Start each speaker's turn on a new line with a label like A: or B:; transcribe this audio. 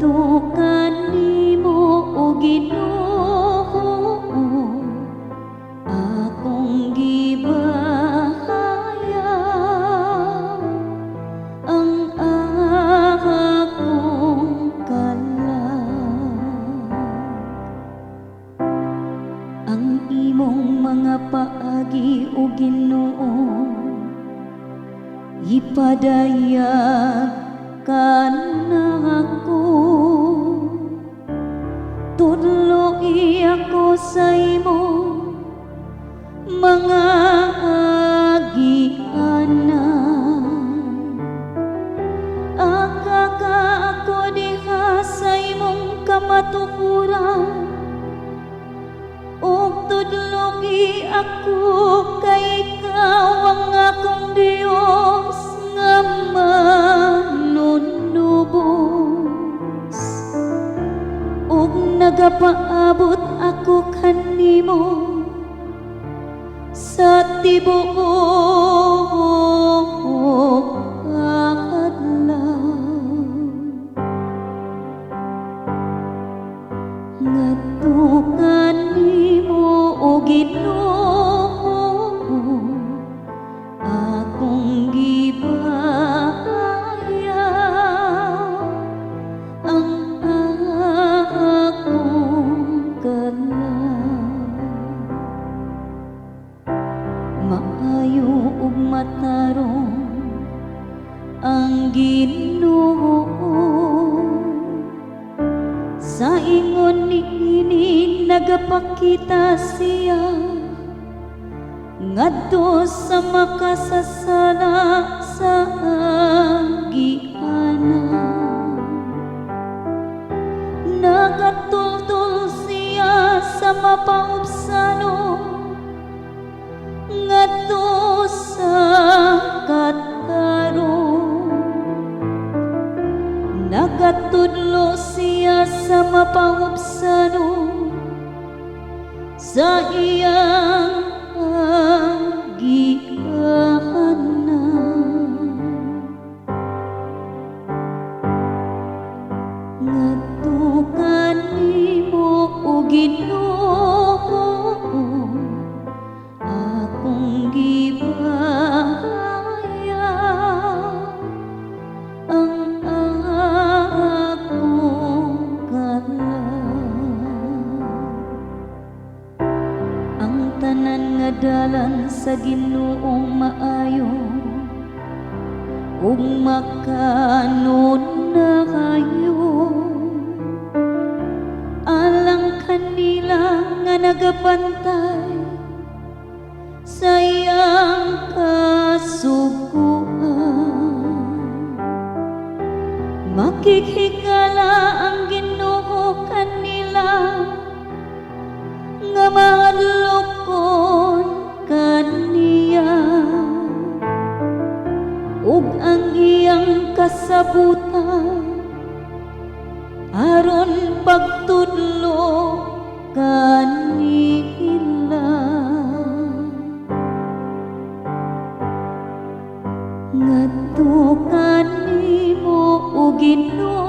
A: ngadto kanimo o Ginoo akong gibahaya ang akong kalag ang imong mga paagi o Ginoo ipadayag kanako tudlo ako sa imo mga agiana akaka ako diha sa imong kamatukuran ug tudlo ako kay ikaw ang akong Dios nga manunubos ug nagapaabot ako kanimo sa tibuok adlaw ngadto kanimo o Ginoo akong gibahaya ang akong kalag maayo ug matarong ang Ginoo sa ingon niini nagapakita siya ngadto sa makasasala sa agiana nagatultol siya sa mapaubsano ngadto sa katarong nagatudlo siya sa mapaubsano sa iyang agiana ngadto kanimo o Ginoo akong gibahaya ang akong kalag ang tanan nga dalan sa Ginoong maayo ug makanon na kayo alang kanila nga nagabantay sa iyang kasuguan makikhigala ang Ginoo kanila nga mahadlokon kaniya ug ang iyang kasabutan aron pagtudlo kanila ngadto kanimo o Ginoo